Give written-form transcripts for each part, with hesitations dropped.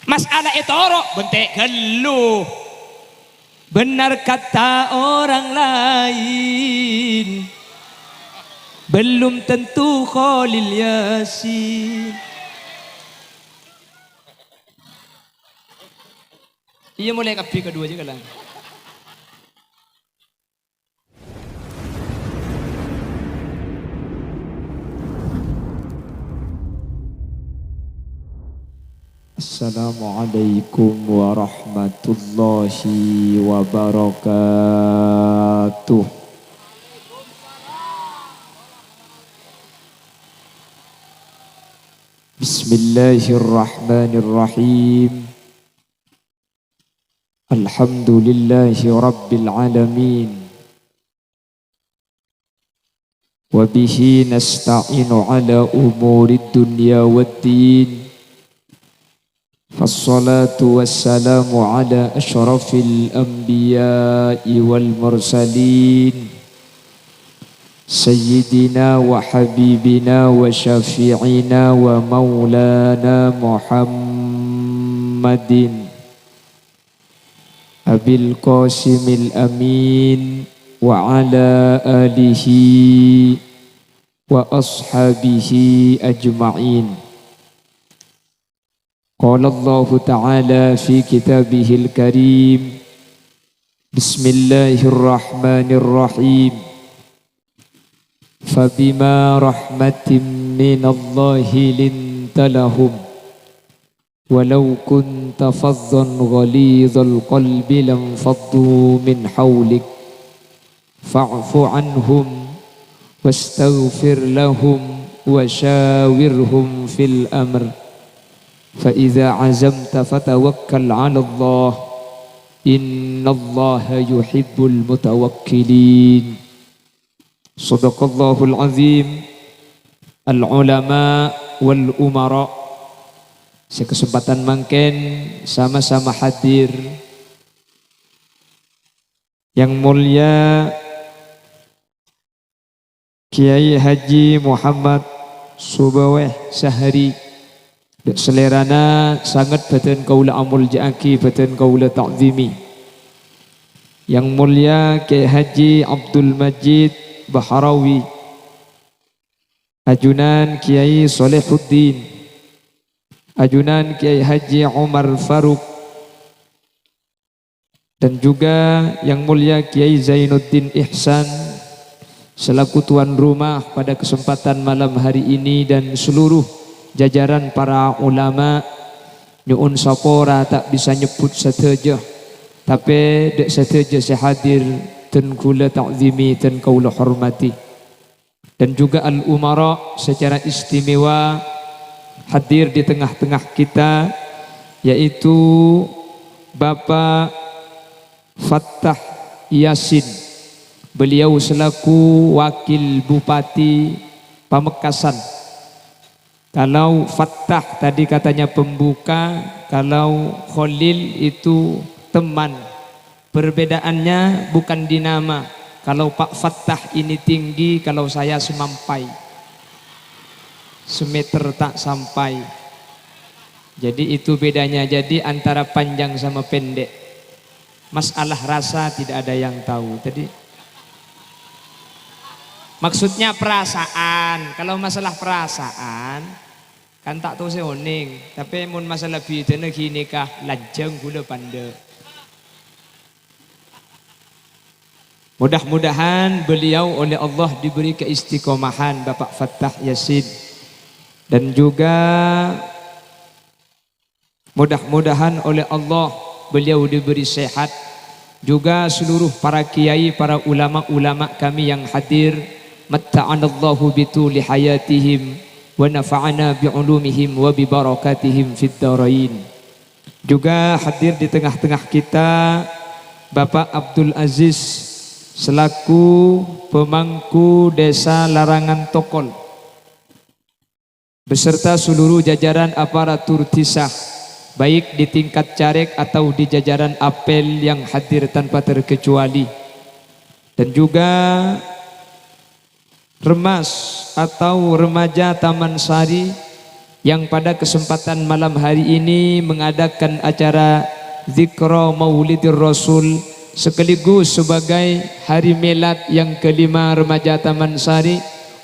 Masalah etoro bentek geluh. Benar kata orang lain, belum tentu Khalil Yasin. Iya mulai kapi kedua juga lah. Assalamualaikum warahmatullahi wabarakatuh. Bismillahirrahmanirrahim. Alhamdulillahi rabbil alamin. Wa bihi nasta'inu ala umurid dunya waddin. Fassalatu wassalamu ala ashrafil anbiya'i wal mursalin Sayyidina wa habibina wa syafi'ina wa maulana Muhammadin Abil Qasimil Amin wa ala alihi wa ashabihi ajma'in. Qala Allah Ta'ala fi kitabihil karim. Bismillahirrahmanirrahim. Fabima rahmatin minallahi linta lahum walau kunta faddan ghalidhal qalbi lam faddu min hawlik fa'fu anhum wastaghfir lahum wa shawirhum fil amr. فإذا عزمت فتوكل على الله إن الله يحب المتوكلين. صدق الله العظيم. Al-ulama wal umara. Sekesempatan mangken sama-sama hadir yang mulia Kiai Haji Muhammad Subaweh Sahari. Selerana sangat badan kaula amul ja'aki, badan kaula ta'zimi. Yang mulia Kiai Haji Abdul Majid Baharawi, ajunan Kiai Solehuddin, ajunan Kiai Haji Umar Faruk, dan juga yang mulia Kiai Zainuddin Ihsan selaku tuan rumah pada kesempatan malam hari ini, dan seluruh jajaran para ulama. Nyuun sapora tak bisa nyebut sateja, tapi dek sateja saya hadir dan kula ta'zimi dan kaula hormati. Dan juga al-umara secara istimewa hadir di tengah-tengah kita, yaitu Bapak Fattah Yasin. Beliau selaku wakil Bupati Pamekasan. Kalau Fattah tadi katanya pembuka, kalau Khalil itu teman. Perbedaannya bukan di nama. Kalau Pak Fattah ini tinggi, kalau saya semampai. Semeter tak sampai. Jadi itu bedanya. Jadi antara panjang sama pendek. Masalah rasa tidak ada yang tahu. Jadi maksudnya perasaan. Kalau masalah perasaan kan tak tahu seoning, tapi mun masalah bidana gini kah lajeng gula panda. Mudah-mudahan beliau oleh Allah diberi keistiqomahan, Bapak Fattah Yasin, dan juga mudah-mudahan oleh Allah beliau diberi sehat, juga seluruh para kiai, para ulama-ulama kami yang hadir. Matta'anallahu bituli hayatihim wa nafa'ana bi'ulumihim wa bibarakatihim fid dharain. Juga hadir di tengah-tengah kita Bapak Abdul Aziz selaku pemangku Desa Larangan Tokol beserta seluruh jajaran aparatur tisah, baik di tingkat caleg atau di jajaran apel yang hadir tanpa terkecuali. Dan juga Remas atau remaja Taman Sari yang pada kesempatan malam hari ini mengadakan acara Zikra Maulidir Rasul sekaligus sebagai hari milad yang kelima remaja Taman Sari.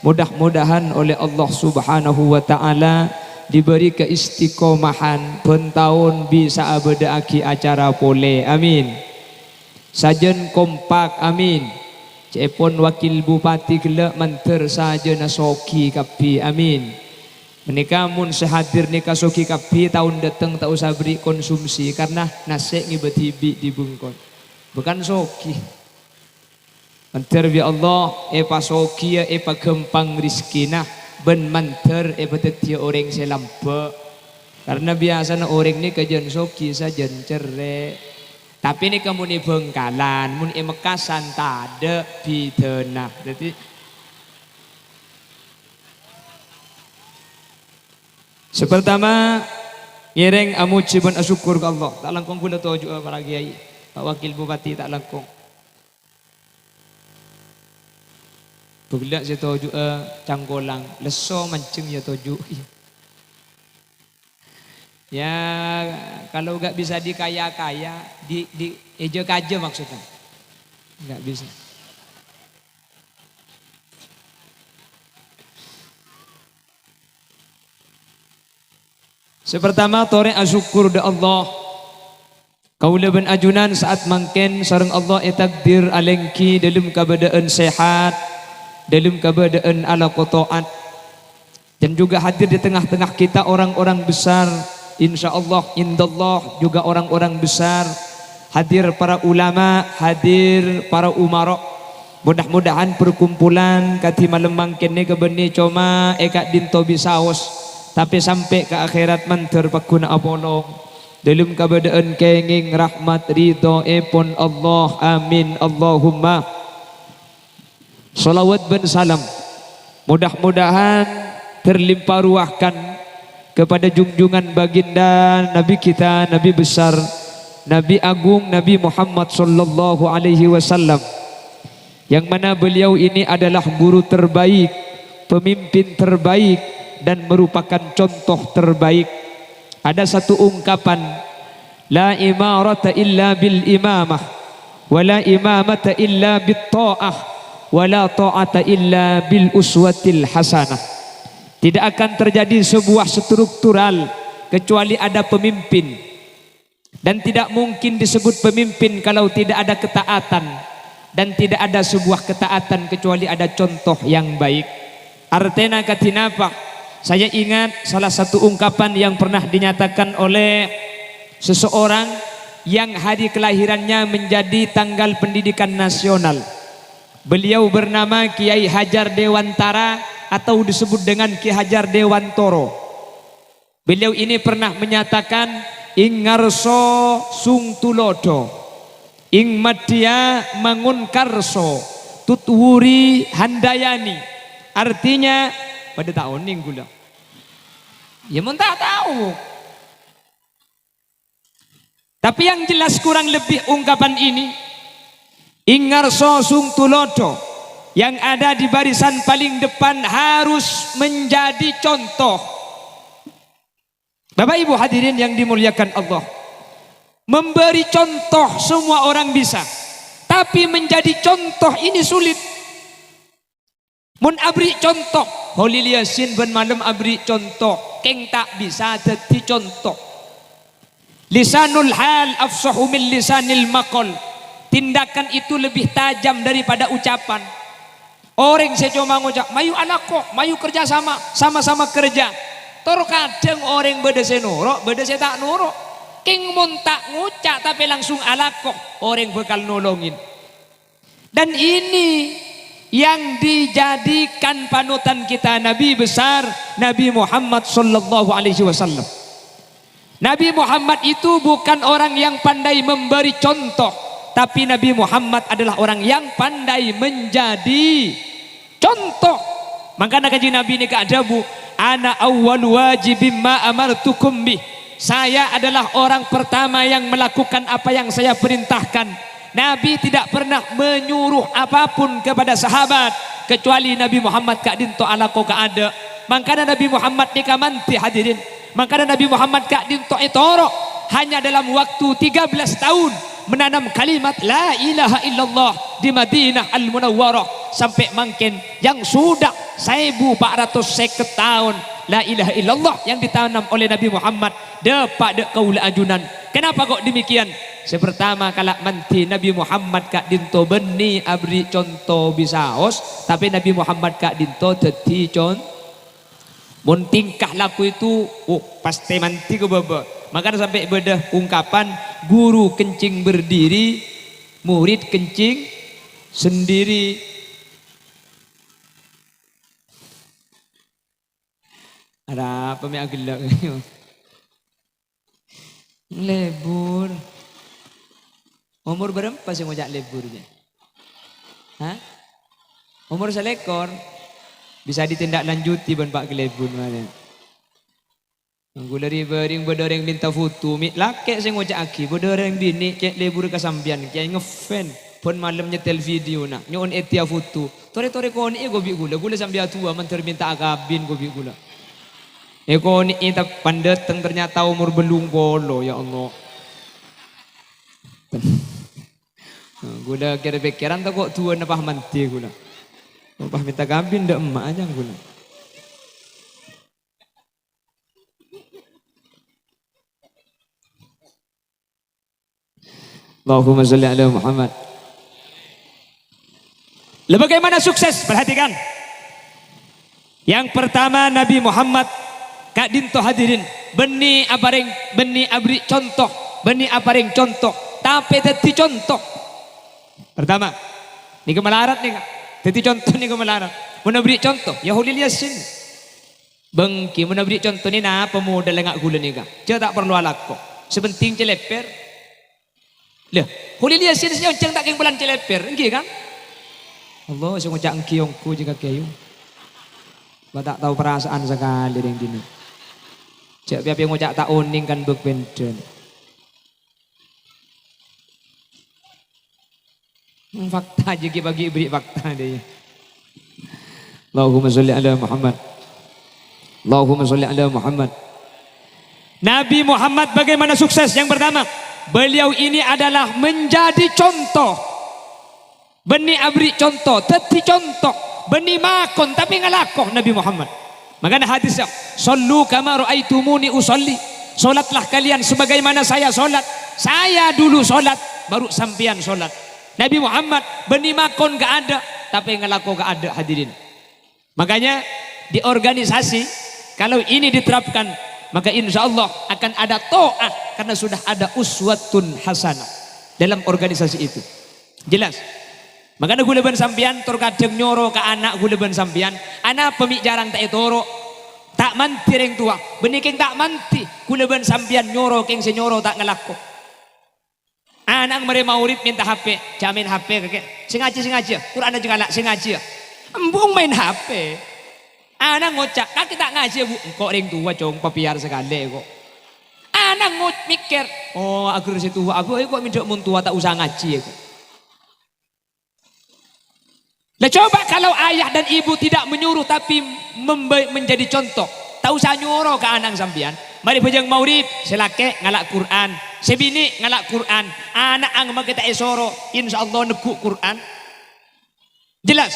Mudah-mudahan oleh Allah Subhanahu wa taala diberi keistiqomahan pentahun bisa berdeaki acara pole, amin. Sajen kompak, amin. Cepon wakil bupati gelak manter saja nasoki kapi, amin. Menikah mun sehadir nikah soki kapi tahun datang tak usah beri konsumsi karena nasik ngibet-hibik di bungkon. Bukan soki. Manter bi Allah epa soki epa gempang rizkina ben manter epa tetia orang selampe. Karena biasanya orang ni kejen soki sajen cerai. Tapi ini kamu ni Bengkalan, mun emekasan tada bidana. Jadi sepertama ngereng amuji ben asyukur ke Allah. Tak langkong gula tuju para kiai, Pak Wakil Bupati tak langkong. Bugla si tuju canggolang, leso mancing ya tuju. Ya kalau gak bisa dikaya-kaya, di ejek aja maksudnya. Gak bisa. Sepertama tore asyukur da Allah. Kaula ben ajunan saat mangken sareng Allah takdir alengki dalam keadaan sehat, dalam keadaan ala qataat. Dan juga hadir di tengah-tengah kita orang-orang besar. InsyaAllah indallah juga orang-orang besar, hadir para ulama, hadir para umarok. Mudah-mudahan perkumpulan kati malam mangkene kebeni coma eka dinto bisaos tapi sampai ke akhirat manter pakuna apolong dalam keadaan kenging rahmat ridho epon Allah, amin Allahumma. Salawat ben salam mudah-mudahan terlimpah ruahkan kepada junjungan baginda Nabi kita, Nabi besar, Nabi agung, Nabi Muhammad sallallahu alaihi wasallam, yang mana beliau ini adalah guru terbaik, pemimpin terbaik, dan merupakan contoh terbaik. Ada satu ungkapan, la imarata illa bil imamah, wa la imamata illa bit ta'ah, wa la ta'ata illa bil uswatil hasanah. Tidak akan terjadi sebuah struktural kecuali ada pemimpin. Dan tidak mungkin disebut pemimpin kalau tidak ada ketaatan. Dan tidak ada sebuah ketaatan kecuali ada contoh yang baik. Artena katinapa? Saya ingat salah satu ungkapan yang pernah dinyatakan oleh seseorang yang hari kelahirannya menjadi tanggal pendidikan nasional. Beliau bernama Kiai Hajar Dewantara atau disebut dengan Ki Hajar Dewantoro. Beliau ini pernah menyatakan ing ngarso sung tulodo, ing madya mangun karso, tutwuri handayani. Artinya pada tahun ning gula. Ya mun tak tahu. Tapi yang jelas kurang lebih ungkapan ini ing ngarso sung tulodo, yang ada di barisan paling depan harus menjadi contoh. Bapak Ibu hadirin yang dimuliakan Allah, memberi contoh semua orang bisa, tapi menjadi contoh ini sulit. Mun abri contoh, Holil Yasin ben malam abri contoh, keng tak bisa jadi contoh. Lisanul hal afsahu min lisanil maqal. Tindakan itu lebih tajam daripada ucapan. Orang saya cuma ngucap, mayu anakku, mayu kerja sama-sama kerja. Tor kadang orang beda saya nuruk, beda saya tak nuruk. King mun tak ngucap tapi langsung alako, orang bakal nolongin. Dan ini yang dijadikan panutan kita Nabi besar, Nabi Muhammad sallallahu alaihi wasallam. Nabi Muhammad itu bukan orang yang pandai memberi contoh, tapi Nabi Muhammad adalah orang yang pandai menjadi contoh. Makanya kanjeng Nabi ini keadabu, ana awwal wajibim ma amartukum bih. Saya adalah orang pertama yang melakukan apa yang saya perintahkan. Nabi tidak pernah menyuruh apapun kepada sahabat kecuali Nabi Muhammad kak dinto ala ko ka ada. Mangkana Nabi Muhammad dikamanti hadirin. Mangkana Nabi Muhammad kak dinto etoro hanya dalam waktu 13 tahun menanam kalimat la ilaha illallah di Madinah Al-Munawwarah sampai mungkin yang sudah 1450 tahun la ilaha illallah yang ditanam oleh Nabi Muhammad depak kaula ajunan. Kenapa kok demikian? Sepertama kalak manti Nabi Muhammad kak dinto beni abri contoh bisaos, tapi Nabi Muhammad kak dinto teti contoh mun tingkah laku itu pasti manti ke baba. Maka sampai bedah ungkapan guru kencing berdiri, murid kencing sendiri. Ada apa yang agak lebur. Umur berapa sih ngojak leburnya? Hah? Umur selekor. Bisa ditindaklanjuti ban Pak Kelebun mana? Gulari bering bodoreng minta foto, mit laki saya ngojak aki, bodoreng bini cek lebur kesambian, kayak ngefan, pun malam nyetel video nak, nyon etia foto, tore koni gobi gula sambil tua manter minta akabin gobi gula. Koni itu pandet ternyata umur belum bolo ya Allah. Gula kira pikiran tak kok tua napah manti gula. Pah minta kabin ndak emak aja gula. Allahumma sholli ala Muhammad. Bagaimana sukses? Perhatikan. Yang pertama Nabi Muhammad kak dinto hadirin beni abri contoh, beni apareng contoh, tapi teti contoh. Pertama, ni kemalarat nih kak. Teti contoh ni kemalarat. Menabri contoh, Yahudi Yasin. Bengki menabri contoh ni na pemuda lengak gula ni kak. Dia tak perlu alak kok. Sebenting celeper. Lah, Huli Yasin senyum ceng tak keng bulan celeper, engki kan? Allah, saya ngucap engki yongku jika kayu. Tak tahu perasaan sekali yang dini. Cek biar ngucap tak oning kan berbenten. Fakta juga bagi beri fakta dia. Allahumma sholli ala Muhammad. Allahumma sholli ala Muhammad. Nabi Muhammad bagaimana sukses? Yang pertama, beliau ini adalah menjadi contoh. Beni abri contoh, teti contoh. Beni makon tapi ngalakoh Nabi Muhammad. Makanya hadisnya, sallu kama ra'aitumuni usolli. Solatlah kalian sebagaimana saya solat. Saya dulu solat, baru sampian solat. Nabi Muhammad beni makon gak ada, tapi ngalakoh gak ada hadirin. Makanya di organisasi, kalau ini diterapkan, maka insya Allah akan ada to'ah karena sudah ada uswatun hasanah dalam organisasi itu. Jelas. Makanya guleban sampian terkadang nyoro ke anak guleban sampian, anak pemik jarang tak etoro, tak manti reng tua, beniking tak manti guleban sampian nyoro keng senyoro tak ngelako. Anak mereka maurib minta HP, jamin HP kakek, sengaja, Quran aja galak sengaja, embung main HP. Anak ngocak, kaki tak ngaji bu, kok ring tua cong, papiar sekali kok. Anak mikir, oh agar si tua, aku kok minta mun tua tak usah ngaji kok. Nah coba kalau ayah dan ibu tidak menyuruh tapi menjadi contoh, tak usah nyuruh ke anak sampian. Mari bejeng maurib, selake ngalak Quran, sebini ngalak Quran, anak ang kita esoro, insya Allah neguk Quran. Jelas.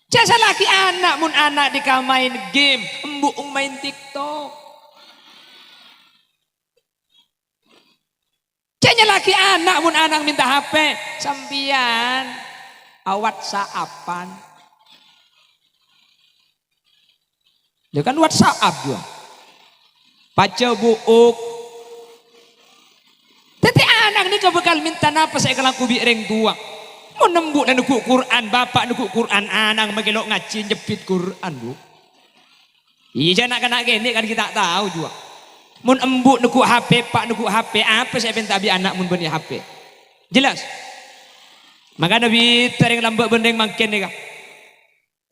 Jasa laki anak mun anak dikamain game, embuk main TikTok. Janya laki anak mun anak minta HP, sampian WhatsAppan. Dia kan WhatsApp juga. Baca buuk. Tapi anak ni kebekal minta napa saya kalau kubi reng tua. Mau nembuk dan nukuk Quran, bapak nukuk Quran, anak magelok ngaji jepit Quran bu. Iya nak gini kan kita tahu juga. Mun embuk nukuk HP, pak nukuk HP, apa saya minta bi anak mun beni HP. Jelas. Maka Nabi tereng lambak bendeng makin ni kah.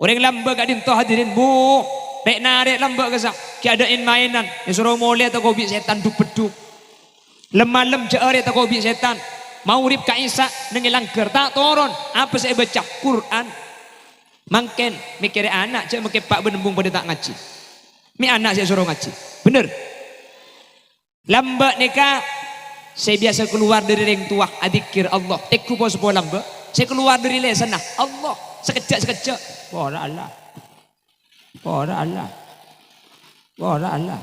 Orang lambak gak dintoh hadirin bu. Rek narik lambak kesak. Kiadain mainan. Disuruh mulai atau kobi setan duk-beduk. Lemah-lem jari atau kobi setan. Maurib ka Isa nengilangker tak turun. Apa saya baca Quran. Mangken mikir anak cek mikir pak benembung pada tak ngaji. Mi anak saya suruh ngaji. Bener. Lambat nikah saya biasa keluar dari ring tua adikir Allah. Teku pos sebuah lambat. Saya keluar dari lesanah Allah sekejap. Ora Allah. Ora Allah. Ora Allah.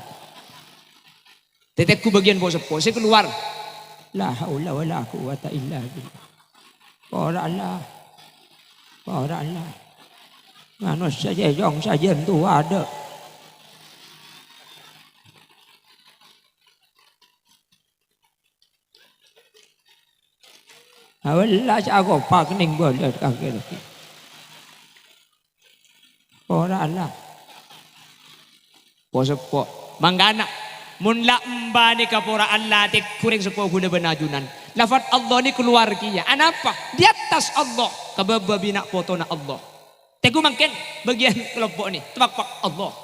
Tetekku bagian pos sebuah. Saya keluar. La haula wala quwata illa billah. Ora Allah. Ora Allah. Manusia jong saja itu ada. Awallah aku pak ning boleh kakek. Ora Allah. Posepo manggana mun la mbani kapora Allah tik kuring sepo guna benajunan. Lafat Allah ni keluar kia. Anapa? Di atas Allah. Kababa bina foto na Allah. Teku mungkin bagian kelompok ni tepak Allah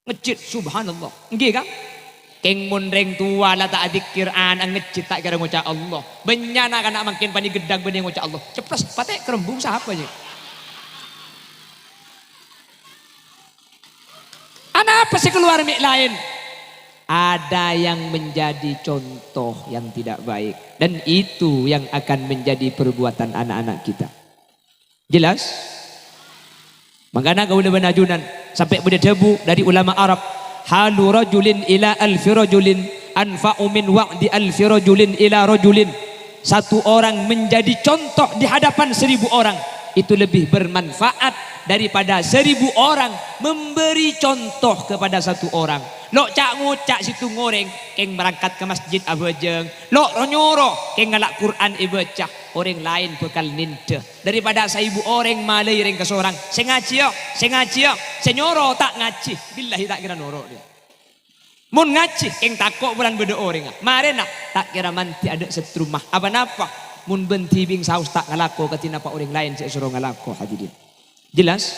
ngecit subhanallah nggih kan keng mun reng tua la tak dzikir an ngecit tak kira ngucap Allah benyana kana makin pani gedang bening ngucap Allah ceplos patek kerembung siapa nya ana apa sih keluar mik lain ada yang menjadi contoh yang tidak baik dan itu yang akan menjadi perbuatan anak-anak kita jelas. Makanya kau udah benajunan sampai boleh debu dari ulama Arab halu rajulin ila alfi rajulin anfa'u min wa'di alfi rajulin ila rajulin. Satu orang menjadi contoh di hadapan 1000 orang itu lebih bermanfaat daripada 1000 orang memberi contoh kepada satu orang. Lok cak ngucak situ ngoreng keng berangkat ke masjid abajeng. Lok nyoro keng ngalak Quran ibaca orang lain bekal ninda daripada 1000 orang malai ring ke seorang. Saya ngaji yo, saya nyoro tak ngaji. Billahi tak kira noro dia. Mun ngaji keng takok bulan beda orang. Maren nak tak kira manti ada setrumah. Apa napa? Mun benti bing saus tak ngalako katina pak orang lain saya suruh ngalako hadirin. Jelas?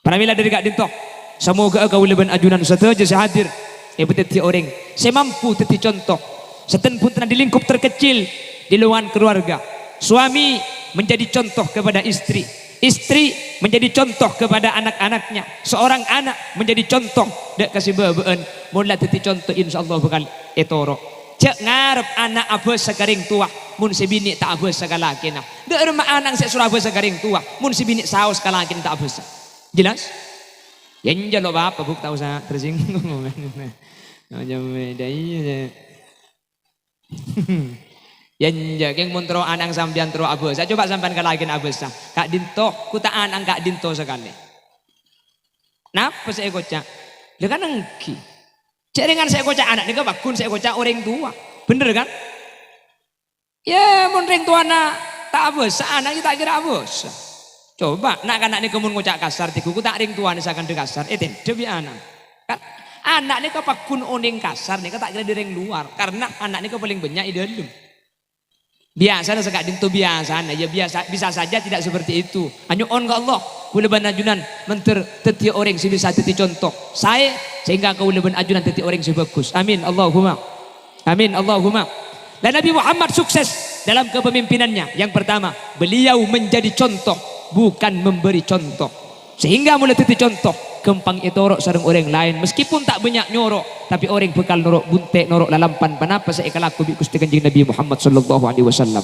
Pramila dari kak dintok. Semoga kau leban ajunan saja saya hadir. Beteti orang. Saya mampu teti contoh. Seten pun telah di lingkup terkecil di lingkungan keluarga. Suami menjadi contoh kepada istri. Istri menjadi contoh kepada anak-anaknya. Seorang anak menjadi contoh. Dek kasih babaan. Mula teti contoh insyaallah bakal etoro. Cek ngarep anak abes sekaring tua. Mun si bini tak abes sekalakin. Dek rumah anak saya surah abes sekaring tua. Mun si bini saus sekalakin tak abes. Jelas? Yang jalo apa buk tahu saya tersinggung. Yang jaga montro anang sambian tro abes. Saya coba sampai kalakin abes. Kak dinto, ku tak anang kak dinto sekali. Napa saya kocak? Dia kan engki. Jaringan saya kocak anak ni ke bakun saya kocak orang tua. Bener kan? Ya mun ring tua nak tak abes. Anak kita kira abes. Coba nak anak ni kemun ngucak kasar tiku ku tak ring tuan misalkan de kasar debi anak kan anak ni kapakun oning kasar ni tak kira di ring luar karena anak ni paling banyak di dalam biasa sekak dintu biasa ya biasa bisa saja tidak seperti itu hanya on ke Allah ku leban ajunan menter teti orang si bisa teti contoh saya sehingga kau leban ajunan teti orang si bagus amin Allahumma dan Nabi Muhammad sukses dalam kepemimpinannya yang pertama beliau menjadi contoh bukan memberi contoh sehingga mulai titi contoh kempang itorok sareng orang lain meskipun tak banyak nyorok tapi orang bekal norok buntek norok lalampan panapa saya kalaku bi Gusti Kanjeng Nabi Muhammad sallallahu alaihi wasallam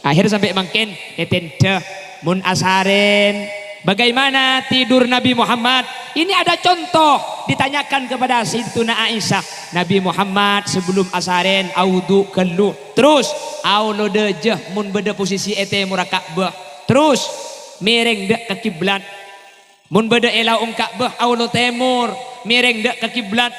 akhir sampai mangken etenda mun asaren bagaimana tidur Nabi Muhammad ini ada contoh ditanyakan kepada Sayyidina Aisyah Nabi Muhammad sebelum asaren audu keluh terus aulo dejeh mun beda posisi ete murakabah terus miring dek ke kiblat mun beda ela ungkak bah aulo temur miring dek ke kiblat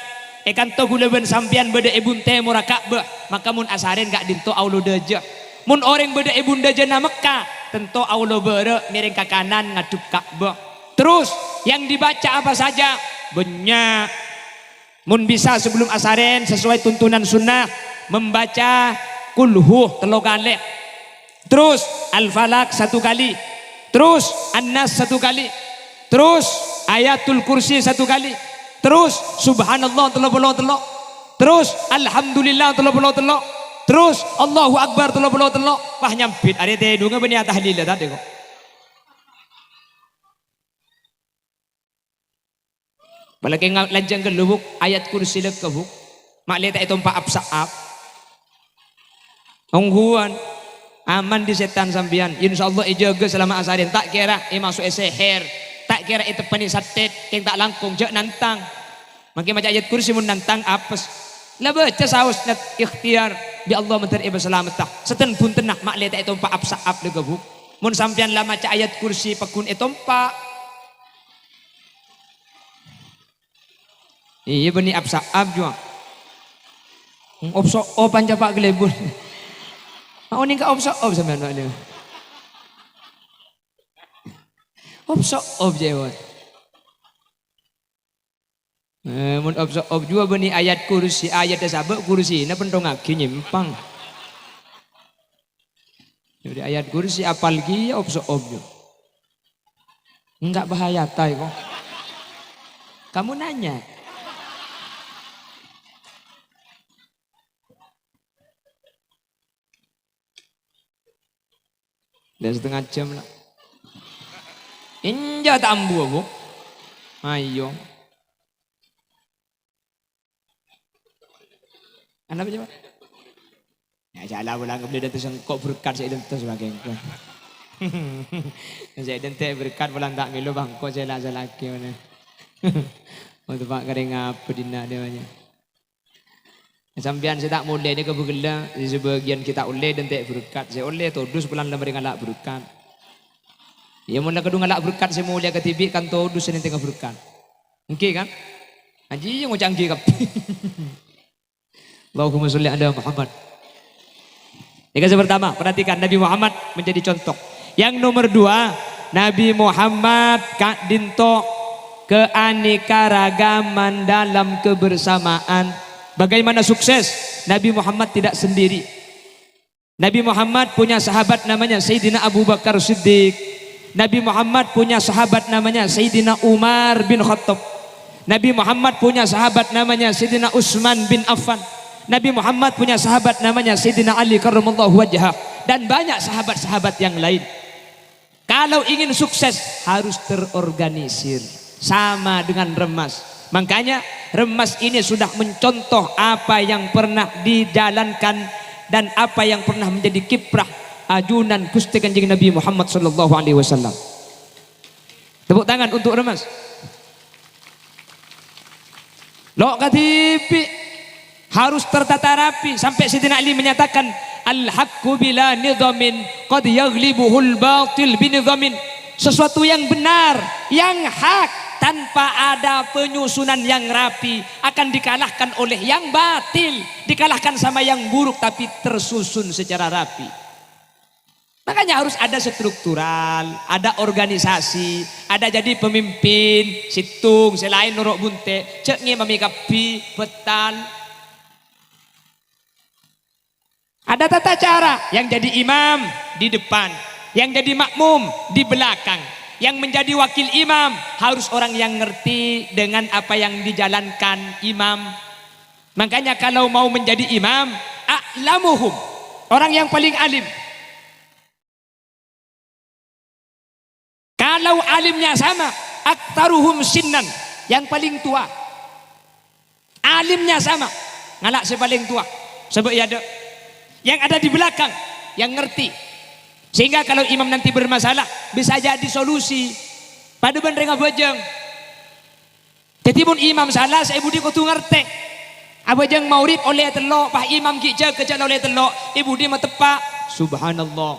ekan to guleben sampian beda ibun temur Ka'bah maka mun asaren gak dinto aulo deje mun orang beda ibun deje na Mekah tentu aulo bere miring ke kanan ngadep Ka'bah terus yang dibaca apa saja banyak mun bisa sebelum asaren sesuai tuntunan sunnah membaca kulhu 3 kali terus al-falak 1 kali terus An-Nas 1 kali terus Ayatul Kursi 1 kali terus Subhanallah 33 terus Alhamdulillah 33 terus Allahu Akbar 33 wah nyampit ada teh dunga beni tahlil tadi kok Balaki lajang gelubuk ayat kursi lekebuk. Mak lihat itu empat apsaap. Ongguan aman di setan sambian. Insyaallah ijaga selama asarin. Tak kira masuk seher. Tak kira itu penisatet yang tak langkung jak nantang. Makin macam ayat kursi mun nantang apes. Lah baca saus net ikhtiar bi Allah mentar iba selamatah. Seten pun tenah mak lihat itu empat apsaap lekebuk. Mun sambian lah maca ayat kursi pakun itu empat. Iya benih apsaap juga. Opso panjapa gelebul. Mau ni ka opso sampean nak ni. Opso jewat. Mun opso juga benih ayat kursi ayat sabak kursi na pentong aki nyimpang. Jadi ayat kursi apalagi opso juga. Enggak bahaya tay kok. Kamu nanya. Dah setengah jam lah. Inja tambu bu. Ayo. Anak apa? Ya jalan ulang ke beli datang kok berkat saya dan terus bagian ku. Saya dan teh berkat pulang tak milu bangko saya lah lagi mana. Untuk pak kering apa dina dia banyak. Sampian saya tak mulai ni kebugela di sebagian kita oleh dan tak berkat saya oleh todus pulang lemari ngalak berkat. Ya mula kedua ngalak berkat saya mulia ketibi kan todus ini tengah berkat. Okey kan? Haji yang mau canggih kap. Allahumma sholli ala Muhammad. Yang pertama, perhatikan Nabi Muhammad menjadi contoh. Yang nomor dua, Nabi Muhammad kak dinto keanekaragaman dalam kebersamaan. Bagaimana sukses? Nabi Muhammad tidak sendiri. Nabi Muhammad punya sahabat namanya Sayyidina Abu Bakar Siddiq. Nabi Muhammad punya sahabat namanya Sayyidina Umar bin Khattab. Nabi Muhammad punya sahabat namanya Sayyidina Utsman bin Affan. Nabi Muhammad punya sahabat namanya Sayyidina Ali karramallahu wajhah. Dan banyak sahabat-sahabat yang lain. Kalau ingin sukses harus terorganisir. Sama dengan remas. Makanya remas ini sudah mencontoh apa yang pernah dijalankan dan apa yang pernah menjadi kiprah ajunan Gusti Kanjeng Nabi Muhammad sallallahu alaihi wasallam. Tepuk tangan untuk remas. Lok katipi harus tertata rapi sampai Sayyidina Ali menyatakan al-haqqu bila nidhamin qad yaghlibuhul batil binidhamin. Sesuatu yang benar, yang hak tanpa ada penyusunan yang rapi akan dikalahkan oleh yang batil, dikalahkan sama yang buruk tapi tersusun secara rapi. Makanya harus ada struktural, ada organisasi, ada jadi pemimpin, situng, selain norok bunte, ceknya memikapi betal. Ada tata cara, yang jadi imam di depan, yang jadi makmum di belakang. Yang menjadi wakil imam harus orang yang ngerti dengan apa yang dijalankan imam. Makanya kalau mau menjadi imam, a'lamuhum, orang yang paling alim. Kalau alimnya sama, aktaruhum sinnan, yang paling tua. Alimnya sama, ngalak si paling tua. Sebab ya ada yang ada di belakang yang ngerti. Sehingga kalau imam nanti bermasalah bisa jadi solusi. Pada bandreng abajang. Jadi pun imam salah, saya budi kau tu ngerti. Abajang maurib oleh telok, pak imam kijak kejak oleh telok, ibu dia matepak. Subhanallah.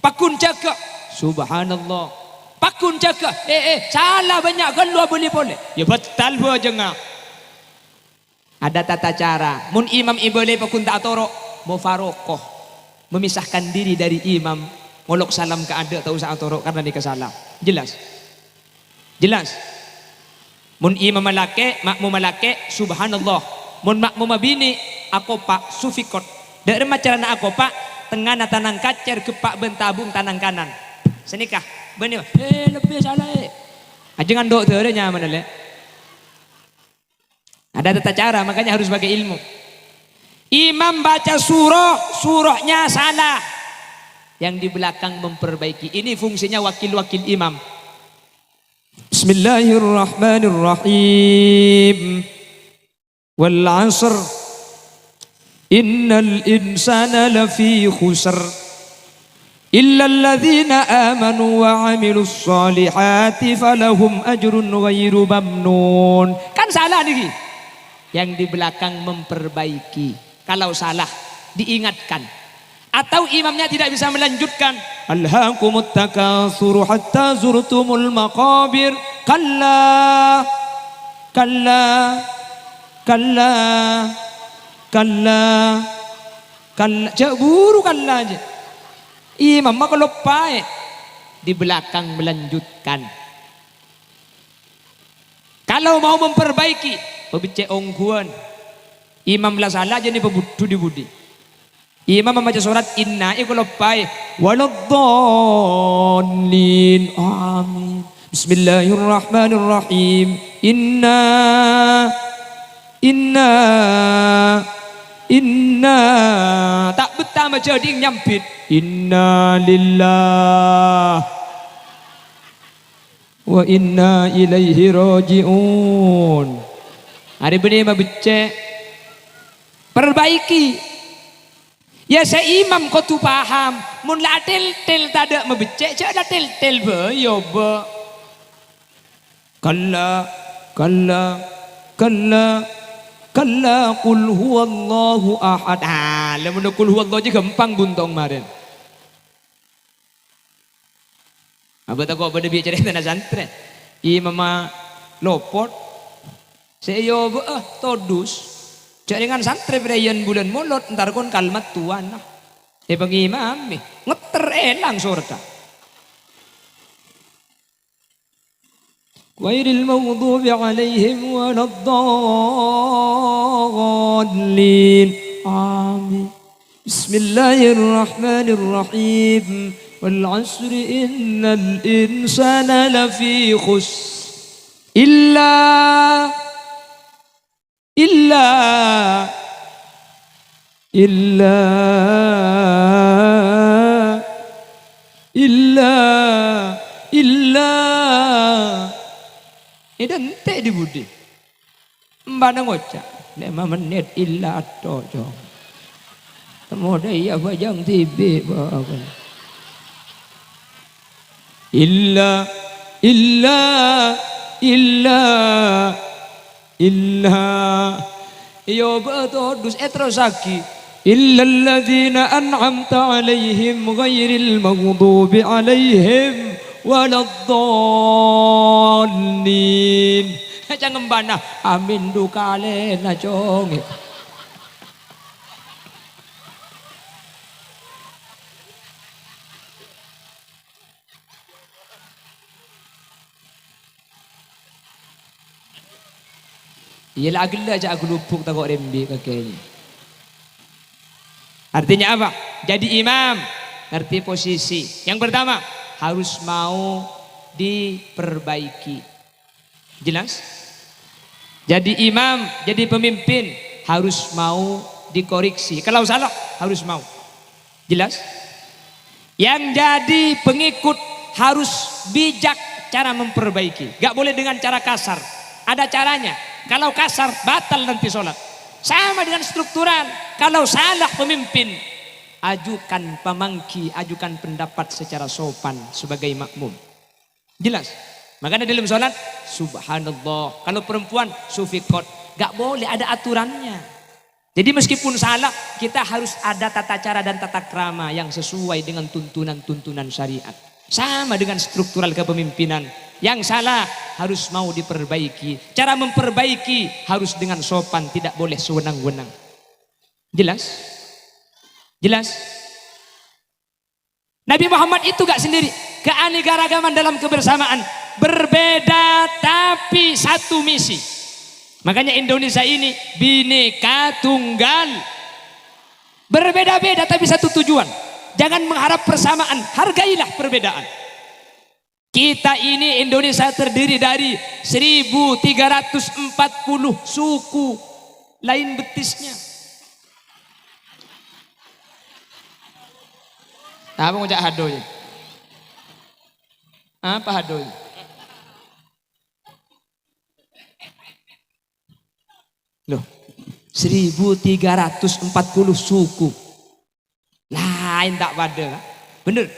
Pakun jaga. Subhanallah. Pakun jaga. Salah banyak kan lu boleh. Ya betul abajang. Ada tata cara. Mun imam ibole pakun tak torok, mufarokoh. Memisahkan diri dari imam, ngolok salam ke ada tak usah atorok karena dia kesalah. Jelas mun imam malake makmum malake subhanallah, mun makmum bini aku pak sufikot dari macarana aku pak tengah tanang kacer ke pak bentabung tanang kanan senikah benih lebih salah jangan dok tu nyaman le. Ada tata cara, makanya harus pakai ilmu. Imam baca surahnya salah, yang di belakang memperbaiki. Ini fungsinya wakil-wakil imam. Bismillahirrahmanirrahim. Wal 'asr innal insana lafi khusr illa alladzina amanu wa 'amilus solihati falahum ajrun ghairu mamnun. Kan salah nih. Yang di belakang memperbaiki. Kalau salah diingatkan. Atau imamnya tidak bisa melanjutkan. Alhaakumut takatsur hatta zurtumul maqabir. Kalla kalla kalla kalla kalla. Buru kalla aja. Imam mah kalau pae di belakang melanjutkan. Kalau mau memperbaiki, pebece ongguan. Imam lah salah aja nih pebudu di budi. Imam membaca surat inna kalau pae waladdallin. Amin. Bismillahirrahmanirrahim. Inna tak betah baca ding nyampit. Inna lillah wa inna ilaihi raji'un. Hari ini mah becek perbaiki. Ya seimam kau tu paham. Mun la tel tak ada mebecek, cak la tel be yo be. Kalla qul huwallahu ahad. Lamun qul huwallahu je gampang buntong maren. Abah tak kau pada biar cerita na santren. Imam lopot. Seyo be todus. Jaringan santri berayan bulan mulut ntar kon kalimat tuan nah. Bagi imam ngeter elang surga. Ghairil maghdubi alaihim waladdallin. Amin. Bismillahirrahmanirrahim. Wal 'asri innal insana lafi khusr illa idan te di budi mbana ngoca 5 menit illa to jong temo de ya bajang tibe ba illa yo betul dus etrosaki illal ladzina an'amta alaihim ghairil maghdubi alaihim waladdallin. Jangan ngembana amin dukale na jong. Iya lagi lah aja aku lupuk tak kok rembi kakeknya. Artinya apa? Jadi imam ngerti posisi. Yang pertama harus mau diperbaiki. Jelas? Jadi imam, jadi pemimpin harus mau dikoreksi. Kalau salah harus mau. Jelas? Yang jadi pengikut harus bijak cara memperbaiki. Gak boleh dengan cara kasar. Ada caranya. Kalau kasar batal nanti sholat. Sama dengan struktural. Kalau salah pemimpin, ajukan pemangki, ajukan pendapat secara sopan sebagai makmum. Jelas? Makanya dalam sholat, subhanallah. Kalau perempuan, sufikot. Gak boleh, ada aturannya. Jadi meskipun salah, kita harus ada tata cara dan tata krama yang sesuai dengan tuntunan-tuntunan syariat. Sama dengan struktural kepemimpinan. Yang salah harus mau diperbaiki. Cara memperbaiki harus dengan sopan, tidak boleh sewenang-wenang. Jelas? Jelas? Nabi Muhammad itu gak sendiri. Keanekaragaman dalam kebersamaan. Berbeda tapi satu misi. Makanya Indonesia ini Bhinneka Tunggal. Berbeda-beda tapi satu tujuan. Jangan mengharap persamaan, hargailah perbedaan. Kita ini Indonesia terdiri dari 1340 suku lain betisnya. Apa ngajak hadoy? Apa hadoy? Loh, 1340 suku. Lain tak pada. Bener.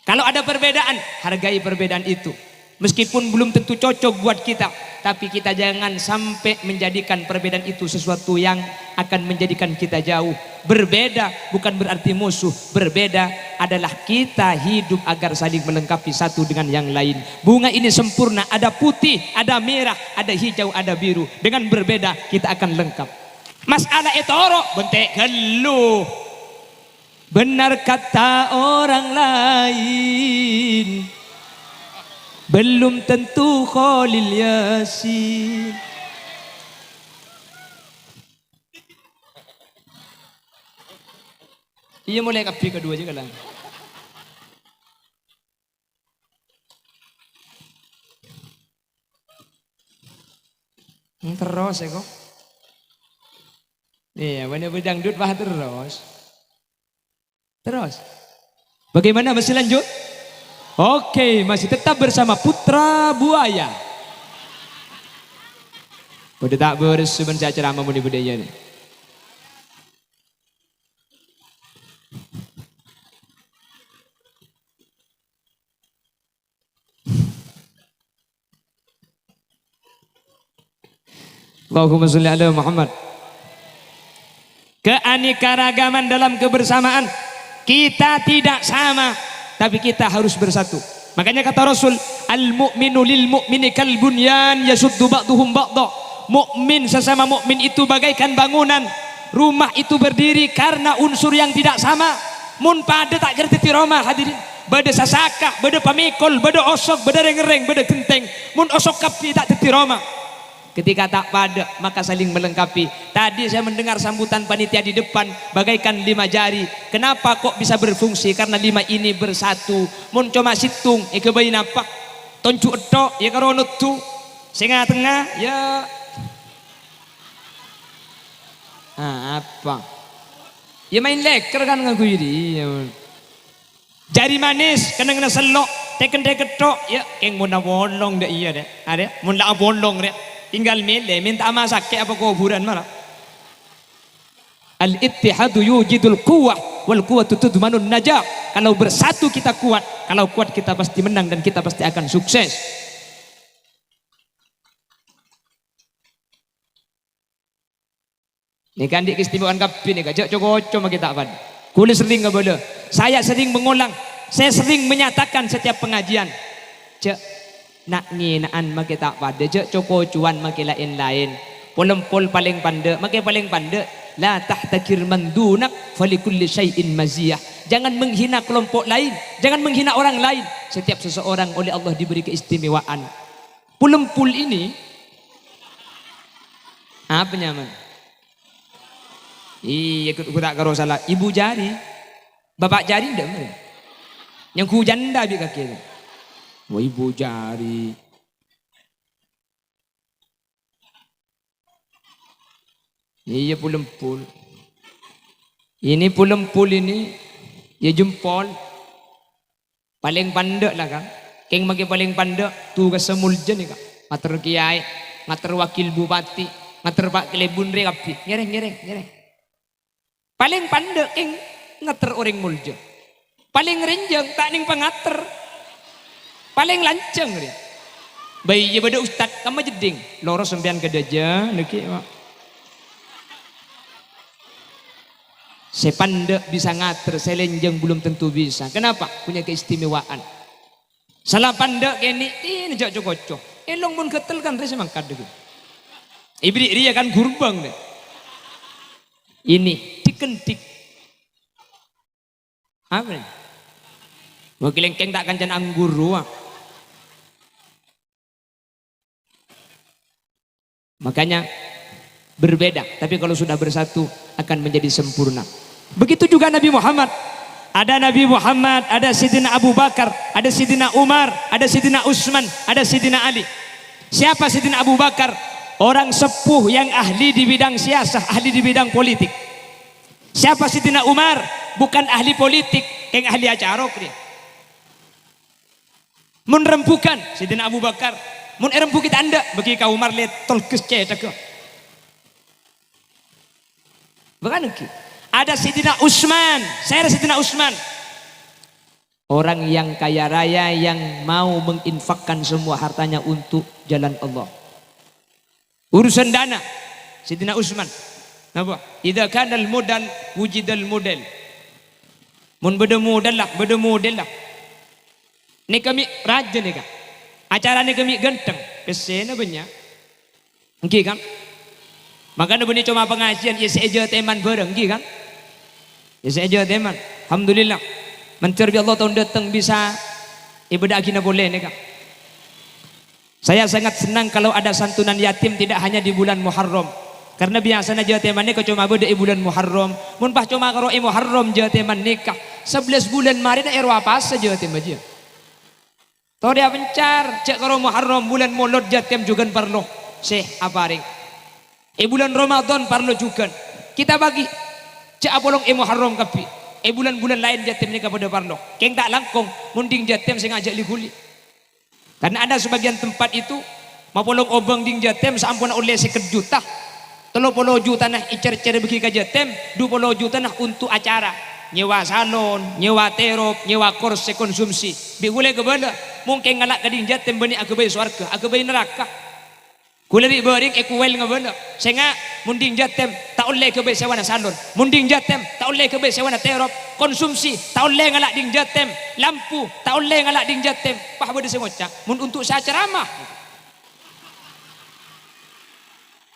Kalau ada perbedaan, hargai perbedaan itu. Meskipun belum tentu cocok buat kita, tapi kita jangan sampai menjadikan perbedaan itu sesuatu yang akan menjadikan kita jauh. Berbeda bukan berarti musuh. Berbeda adalah kita hidup agar saling melengkapi satu dengan yang lain. Bunga ini sempurna, ada putih, ada merah, ada hijau, ada biru. Dengan berbeda kita akan lengkap. Masalah etoro bentek geluh. Benar kata orang lain, belum tentu Khalil Yasin. Iya mulai kapi kedua juga lah. Terus ya kok. Iya, bener dangdut bah terus. Terus. Bagaimana masih lanjut? Oke, masih tetap bersama Putra Buaya. Udah tak bersemen saya ceramah muni budaya nih. Allahumma sholli ala Muhammad. Keanekaragaman dalam kebersamaan. Kita tidak sama, tapi kita harus bersatu. Makanya kata Rasul, al-mu'minu lil mu'mini kal bunyan yasuddu ba'duhum ba'dha. Mukmin sesama mukmin itu bagaikan bangunan. Rumah itu berdiri karena unsur yang tidak sama. Mun pada tak kerti tiroma hadirin. Bada sasaka, bada pamikol, bada osok, bada reng-reng, bada genteng. Mun osok kapi tak tiroma. Ketika tak pada maka saling melengkapi. Tadi saya mendengar sambutan panitia di depan bagaikan 5 jari. Kenapa kok bisa berfungsi? Karena 5 ini bersatu. Mun cuma situng ike bayi nampak. Toncu etok ya karo nutu. Singa tengah ya. Apa? Ya main leker kan ngaku ini. Jari manis kena selok. Teken tok ya keng mun bolong deh iya deh. Ada mun dak bolong deh. Tinggal milih minta masak kayak apa kuburan mana? Al-ittihadu yujidul quwwah wal quwwatu tudmanun najah. Kalau bersatu kita kuat, kalau kuat kita pasti menang dan kita pasti akan sukses. Ini kan di keistimewaan kapi nih, kajak coco kita apa? Kulis sering nggak boleh. Saya sering mengulang, saya sering menyatakan setiap pengajian. Cek nak nginaan make tak pada je coko cuan make lain-lain pol paling pande make paling pande la tahtakir man dunak falikulli syai'in maziyah. Jangan menghina kelompok lain, jangan menghina orang lain. Setiap seseorang oleh Allah diberi keistimewaan. Pulempul ini apa nyaman? Iya aku tak karo salah. Ibu jari, bapak jari ndak mana? Yang ku janda bi kaki. Wah ibu jari. Iya pulempul. Ini pulempul ini ya jempol. Paling pandek lah kan. Keng maki paling pandek tugas semuljen nih kak. Ngater kiai, ngater wakil bupati, ngater pak kelebun rekapi. Ngereng. Paling pandek keng ngater orang muljen. Paling renjeng tak ning pengater. Paling lanceng dia. Bayi je pada ustad kamu jeding. Loro sembian ke daja niki mak. Saya pandek bisa ngater, saya lenjeng belum tentu bisa. Kenapa? Punya keistimewaan. Salah pandek kini ini jak cocok. Elong pun ketel kan rasa mangkat dulu. Ibri dia kan gurbang deh. Ini dikentik. Apa nih? Wakil lengkeng tak kancan anggur ruang. Makanya berbeda, tapi kalau sudah bersatu akan menjadi sempurna. Begitu juga Nabi Muhammad. Ada Nabi Muhammad, ada Sidina Abu Bakar, ada Sidina Umar, ada Sidina Utsman, ada Sidina Ali. Siapa Sidina Abu Bakar? Orang sepuh yang ahli di bidang siasah, ahli di bidang politik. Siapa Sidina Umar? Bukan ahli politik, yang ahli acara dia. Mun rempukan Sidina Abu Bakar. Mun rempu kita anda bagi kau Umar lihat tolkes cecak. Bukan ki. Ada Sayyidina Utsman, saya Sayyidina Utsman. Orang yang kaya raya yang mau menginfakkan semua hartanya untuk jalan Allah. Urusan dana, Sayyidina Utsman. Apa? Idza kana al-modal wujidal model. Mun beda modal lah, beda model lah. Ni kami raja ni kan. Acara ni kami ganteng. Pesena banyak. Engki kan? Makanya bunyi cuma pengajian ya seja teman bareng engki kan? Ya seja teman. Alhamdulillah. Mencari Allah tahun datang bisa ibadah agina boleh ni kan? Saya sangat senang kalau ada santunan yatim tidak hanya di bulan Muharram. Karena biasanya Jawa Teman nikah cuma beda bulan Muharram. Mun pas cuma karo Muharram Jawa Teman nikah. 11 bulan mari dah apa saja Jawa Teman aja. Tahu dia pencar cek karo Muharram bulan Maulud Jawa Teman juga perlu. Seh apa ring. Bulan Ramadan perlu juga. Kita bagi cek apolong Muharram kapi. Bulan-bulan lain Jawa Teman nikah pada perlu. Keng tak langkong munding Jawa Teman sengaja liguli. Karena ada sebagian tempat itu mapolong obang ding Jawa Teman sampun oleh 1 juta. 30 juta nah icer-icer bagi ka Jatem, 20 juta nah untuk acara, nyewa salon, nyewa terop, nyewa kursi konsumsi. Bi boleh ke bala, mungkin ngalak ka ding Jatem bani aku bayi swarga, aku bayi neraka. Kula bi bering ekuwel ngabala. Senga munding Jatem tak oleh ke bayi sewana salon, munding Jatem tak oleh ke bayi sewana terop, konsumsi tak oleh ngalak ding Jatem, lampu tak oleh ngalak ding Jatem. Pah bade sengocak, mun untuk saya ceramah.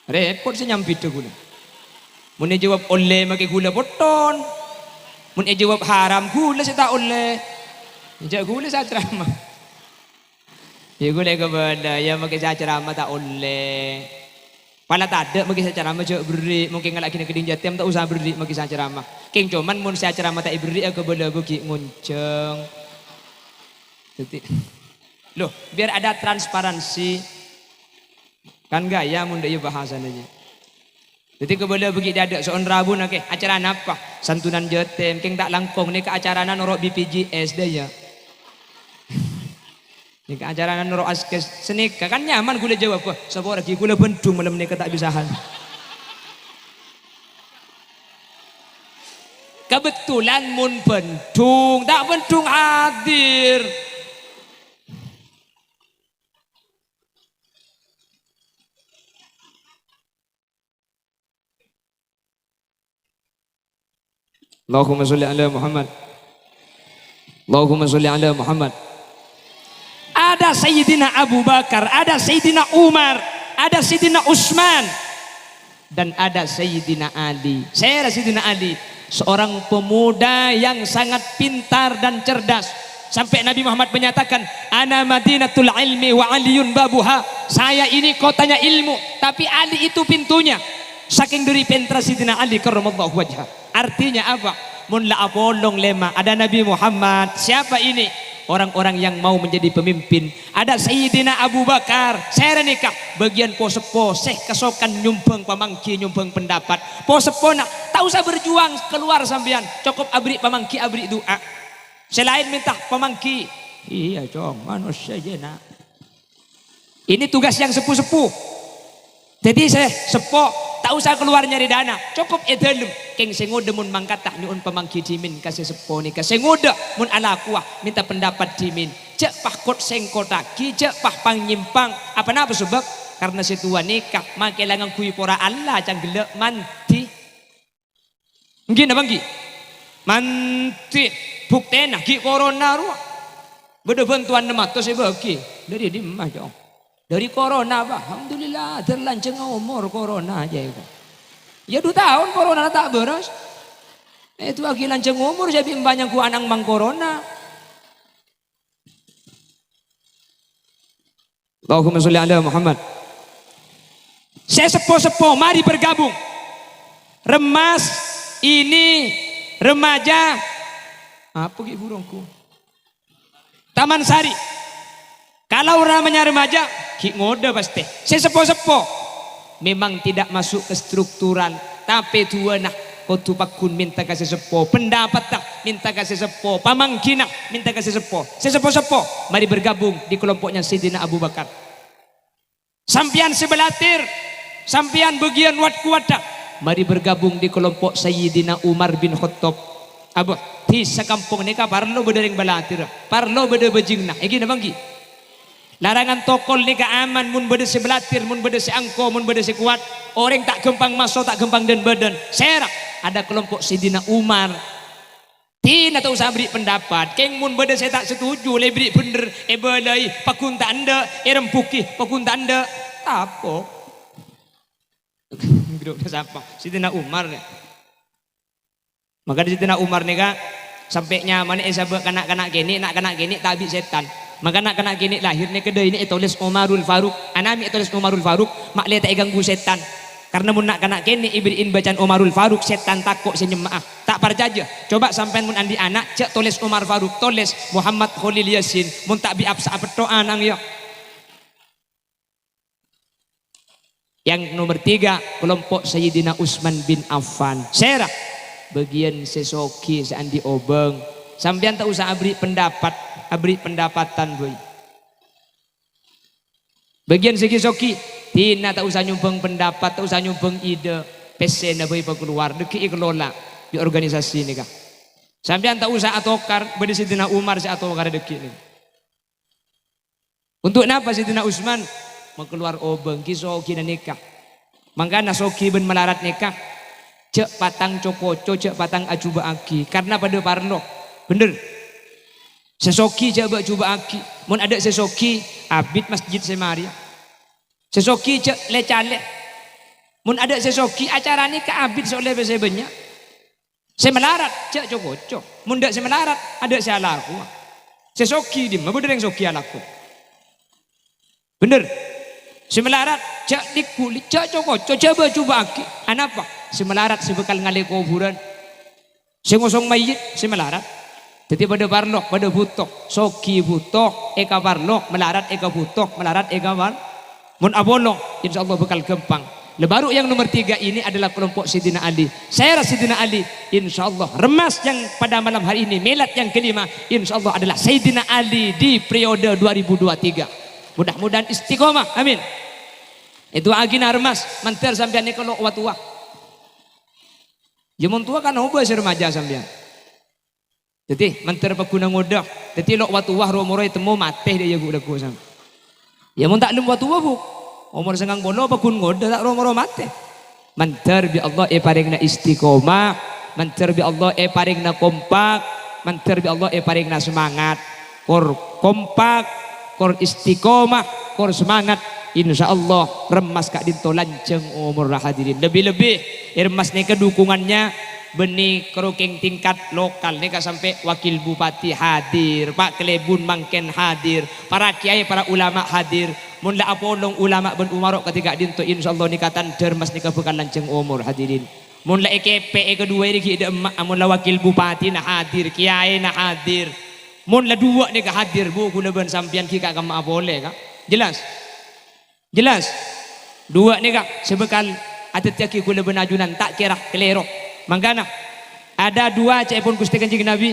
Repot saya nyampi tu gula. Mun jawab oleh makai gula boton. Mun jawab haram gula saya tak oleh. Jawab gula saya ceramah. Ya gula ke benda ya makai saya ceramah tak oleh. Pala tak ada makai saya ceramah jawab beri. Mungkin ngalak kini keding Jatem tak usah beri makai saya ceramah. King cuman mun saya ceramah tak beri aku benda bagi ngunceng. Loh biar ada transparansi. Kan gaya mun dak bahasa aja. Jadi kebelah bagi dia ada seon Rabu nak acara apa? Santunan Jatem, keng tak langkong ni ke acara norok BPJS dah ya. Ni ke acara norok askes senika kan nyaman gula jawab kok. Sapa lagi gula bendung malam ni tak bisahan. Kebetulan mun bendung, tak bendung hadir. Allahumma sholli ala Muhammad. Allahumma sholli ala Muhammad. Ada Sayyidina Abu Bakar, ada Sayyidina Umar, ada Sayyidina Utsman, dan ada Sayyidina Ali. Saya Sayyidina Ali, seorang pemuda yang sangat pintar dan cerdas. Sampai Nabi Muhammad menyatakan, ana madinatul ilmi wa aliyun babuha. Saya ini kotanya ilmu, tapi Ali itu pintunya. Saking dari pentra Sayyidina Ali karramallahu wajhah. Artinya apa? Mun la apolong lema. Ada Nabi Muhammad. Siapa ini? Orang-orang yang mau menjadi pemimpin. Ada Sayyidina Abu Bakar. Saya nikah. Bagian posepo. Seh kesokan nyumbang pamangki, nyumbang pendapat. Posepo nak. Tak usah berjuang keluar sampean. Cukup abri pamangki, abri doa. Selain minta pamangki. Iya cong. Manusia je nak. Ini tugas yang sepuh-sepuh. Jadi saya sepok. Tak usah keluar nyari dana, cukup edalem. Keng sengoda mun mangkatah nyuun pamangki dimin kasih seponi kasih sengoda mun ala kuah minta pendapat dimin. Cek pah kot sengkotaki, cek pah pangnyimpang. Apa napa sebab? Karena setua nikah make langang kui pora Allah canggelek manti. Ngin apa ngi? Manti buktena ki corona ruah. Beda bantuan nama tu saya bagi dari di mah jong. Dari corona bah, alhamdulillah terlanceng umur corona aja itu. Ya 2 tahun corona tak beres. Itu lagi lanceng umur jadi banyak ku anak mang corona. Allahumma sholli ala Muhammad. Saya sepo-sepo mari bergabung. Remas ini remaja apa ki burungku? Taman Sari. Kalau namanya remaja, ki ngode pasti. Sesepo-sepo memang tidak masuk ke struktural, tapi tua nak kotu pakun minta kasih sepo, pendapat tak minta kasih sepo, pamangkina minta kasih sepo. Sesepo-sepo mari bergabung di kelompoknya Sayyidina Abu Bakar. Sampian sebelatir, sampian bagian wat kuat tak. mari bergabung di kelompok Sayyidina Umar bin Khattab. Abu di sekampung ni ka parlo bedering balatir, parlo bede bejingna. Egi na banggi. Larangan tokol ni ka aman mun bede se belatir, mun bede se angko, mun bede se kuat. Orang tak gempang masuk, tak gempang dan badan. Serak ada kelompok Sayyidina Umar. Tina tak usah beri pendapat. Keng mun bede saya tak setuju, le beri bener, belai pakun tak anda, rempuki pakun tak anda. Apa? Grup siapa? Sayyidina Umar ni. Maka di Sayyidina Umar ni kak sampai nyaman sabak kanak-kanak kini, nak kanak kini tak habis setan. Maka nak kanak kini lahir ni kedai ini tulis Umarul Faruk. Anami tulis Umarul Faruk, mak le tak ganggu setan. Karena mun nak kanak kini ibrin bacaan Umarul Faruk setan takut senyemaah. Tak percaya. Coba sampai mun andi anak cek tulis Umar Faruk, tulis Muhammad Khalil Yasin. Mun tak bi apsa berdoa nang ya. Yang nomor 3 kelompok Sayyidina Utsman bin Affan. Serak bagian sesoki seandi obeng. Sampean tak usah abri pendapat, abri pendapatan boy. Bagian segi soki, tina tak usah nyumbang pendapat, tak usah nyumbang ide. Pesen boy keluar deki kelola di organisasi ni kah. Sampean tak usah atokar bade Sayyidina Umar si atokar deki ni. Untuk napa Sayyidina Utsman mengeluar obeng kisoki na nikah. Mangkana soki ben melarat nikah. Cek patang cokoco, cek patang acuba aki. Karena pada parlo, bener. Sesoki cek coba aki. Mun ada sesoki, abid masjid semaria. Sesoki cek lecale. Mun ada sesoki acara ni ke abid seoleh besebenya. Semelarat cek cokoco. Mun dak semelarat ada sealaku. Sesoki di mana yang soki alaku. Bener. Semelarat cek dikulit cek cokoco coba aki. Anapa? Semelarat sebekal ngalih kuburan. Sengosong mayit semelarat. Jadi pada parlo, pada butok, soki butok, eka parlo, melarat eka butok, melarat eka par. Mun abolong, insyaallah bekal gempang. Lebaru yang nomor 3 ini adalah kelompok Sayyidina Ali. Saya Sayyidina Ali, insyaallah remas yang pada malam hari ini, milad yang kelima, insyaallah adalah Sayyidina Ali di periode 2023. Mudah-mudahan istiqomah, amin. Itu agina remas, manter sampean ni kalau watua. Jaman tua kan ubah si remaja sampean. Jadi manter paguna ngodah. Jadi lo watuah romoroy temu mateh dia gula ku sam. Ya mun tak lem watuah bu. Umur sengang bolo pagun ngodah tak romoro mateh. Manter bi Allah paringna istiqomah, manter bi Allah paringna kompak, manter bi Allah paringna semangat. Kor kompak, kor istiqomah, kor semangat. Insya Allah remas kak dinto lanceng umur hadirin. Lebih-lebih remas nih kedukungannya benih keruking tingkat lokal nih sampai wakil bupati hadir, Pak Klebun Mangken hadir, para kiai para ulama hadir. Mun la apolong ulama ben umarok ketika dinto insya Allah nikatan dermas nih bukan lanceng umur hadirin. Mun la EKP kedua ini kita emak, mun la wakil bupati nah hadir, kiai nah hadir. Mun la dua nih hadir bu guna ben sampian kika kama boleh kak. Jelas? Jelas? Dua ni kak sebekal ada tiaki kula benajunan tak kira kelero. Mangkana ada dua cek pun Gusti Kanjeng Nabi.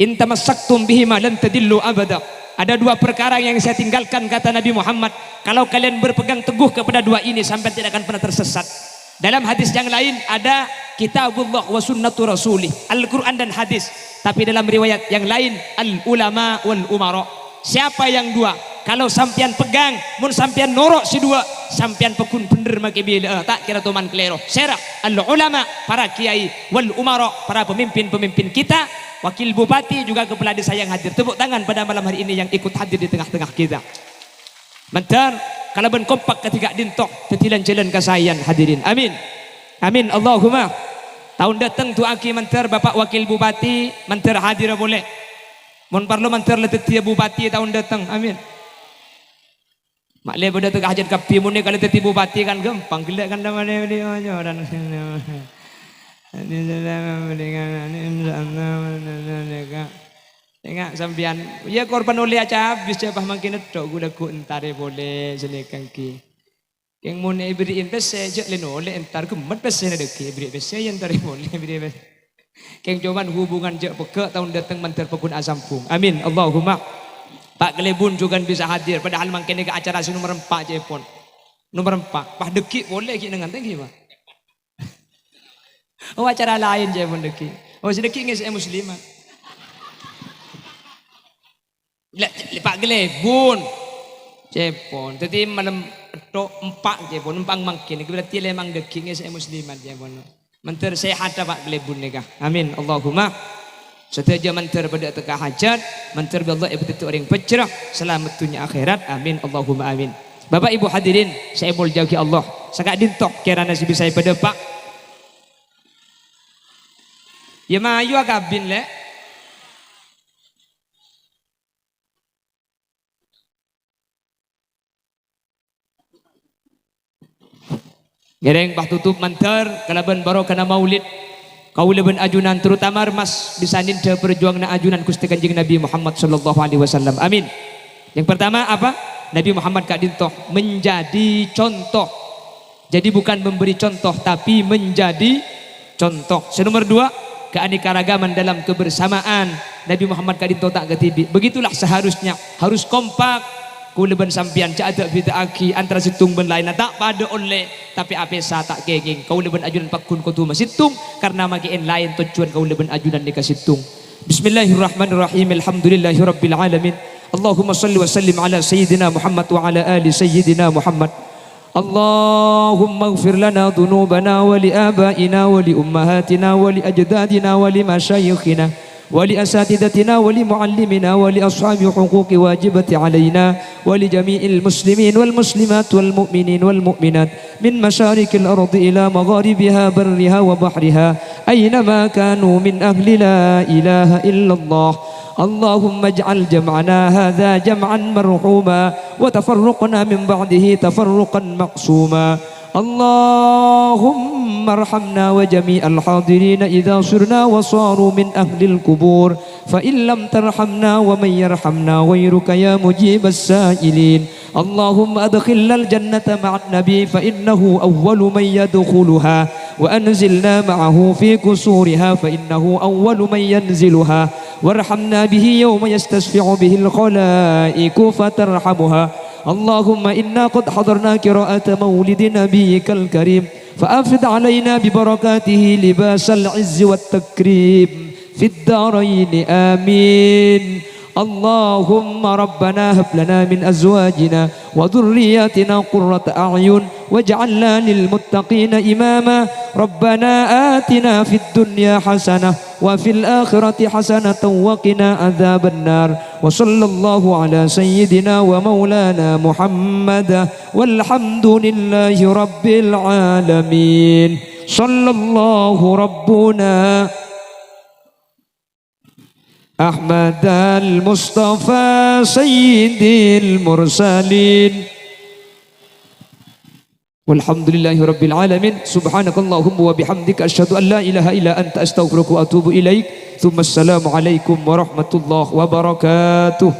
In tamassaktum bihima lan tadillu abada. Ada dua perkara yang saya tinggalkan kata Nabi Muhammad. Kalau kalian berpegang teguh kepada dua ini sampai tidak akan pernah tersesat. Dalam hadis yang lain ada kitabullah wa sunnatu rasulih, Al-Quran dan hadis. Tapi dalam riwayat yang lain al-ulama wal umara. Siapa yang dua? Kalau sampian pegang, mun sampian norok si dua, sampian pekun bener make bila tak kira tuman kelero. Serah al-ulama para kiai wal umara para pemimpin-pemimpin kita, wakil bupati juga kepala desa yang hadir. Tepuk tangan pada malam hari ini yang ikut hadir di tengah-tengah kita. Mentar kalau ben kompak ketika dintok tetilan jalan kasayan hadirin. Amin. Amin Allahumma. Tahun datang tu aki mentar Bapak wakil bupati mentar hadir boleh. Mun parlo mentar letetia bupati tahun datang. Amin. Mak le pada tu hajat kapi mun ni kalau teti bupati kan gampang gelak kan dah mana dia dan ini dalam dengan tengok sampian ya korban oleh aja habis siapa makin tok gula ku entare boleh selekan ki yang mun ibri pese je leno oleh entar gemet pese na deki ibri pese yang tare boleh ibri keng joman hubungan je peke tahun datang mentar pekun asampung. Amin Allahumma. Pak Klebun juga bisa hadir padahal mangkene ke acara si nomor 4 je pun. Nomor 4. Pah deki boleh ki dengan tengki Pak. Oh acara lain je pun deki. Oh sedeki nge saya muslimat. Lepak gelebun. Cepon. Tadi malam tok empak cepon empang makin. Berarti lemang deki nge saya muslimat cepon. Menter sehat pak gelebun nikah. Amin. Allahumma. Setiap menter pada tengah hajat, menter Allah betul orang pecerah, selamat dunia akhirat. Amin. Allahumma amin. Bapak Ibu hadirin, saya mau jauhi Allah. Sangat dintok kirana si bisa pada pak. Ya mayu agabin le. Gereng bah tutup menter kalaban baro kana maulid. Kau leben ajunan terutama mas bisanin de perjuang na ajunan Gusti Kanjeng Nabi Muhammad sallallahu alaihi wasallam. Amin. Yang pertama apa? Nabi Muhammad kak dintoh menjadi contoh. Jadi bukan memberi contoh tapi menjadi contoh. Nomor dua, keanekaragaman dalam kebersamaan. Nabi Muhammad kak dintoh tak ketibi. Begitulah seharusnya. Harus kompak. Kuleban sampian cak bida aki antara situng ben lain tak pada oleh tapi apesa tak kegeng kau leben ajunan pakun kau tu masitung karena magiin lain tujuan kau leben ajunan di kasitung. Bismillahirrahmanirrahim. Alhamdulillahirabbil alamin. Allahumma salli wa sallim ala sayyidina Muhammad wa ala ali sayyidina Muhammad. Allahumma ighfir lana dhunubana wa li abaina wa li ummahatina wa li ajdadina wa li masyayikhina ولأساتذتنا ولمعلمنا ولأصحاب حقوق واجبة علينا ولجميع المسلمين والمسلمات والمؤمنين والمؤمنات من مشارق الأرض إلى مغاربها برها وبحرها أينما كانوا من أهل لا إله إلا الله. اللهم اجعل جمعنا هذا جمعا مرحوما وتفرقنا من بعده تفرقا مقسوما. اللهم ارحمنا وجميع الحاضرين إذا صرنا وصاروا من أهل القبور فإن لم ترحمنا ومن يرحمنا غيرك يا مجيب السائلين. اللهم أدخلنا الجنة مع النبي فإنه أول من يدخلها وأنزلنا معه في كسورها فإنه أول من ينزلها وارحمنا به يوم يستشفع به الخلائق فترحمها. اللهم إنا قد حضرنا قراءة مولد نبيك الكريم فأفد علينا ببركاته لباس العز والتكريم في الدارين آمين. اللهم ربنا هب لنا من أزواجنا وذرياتنا قرة أعين واجعلنا للمتقين إماما. ربنا آتنا في الدنيا حسنة وفي الآخرة حسنة وقنا عذاب النار. وصلى الله على سيدنا ومولانا محمد والحمد لله رب العالمين. صلى الله ربنا أحمد المصطفى سيد المرسلين والحمد لله رب العالمين. سبحانك اللهم وبحمدك أشهد أن لا إله إلا أنت أستغفرك وأتوب إليك. ثم السلام عليكم ورحمة الله وبركاته.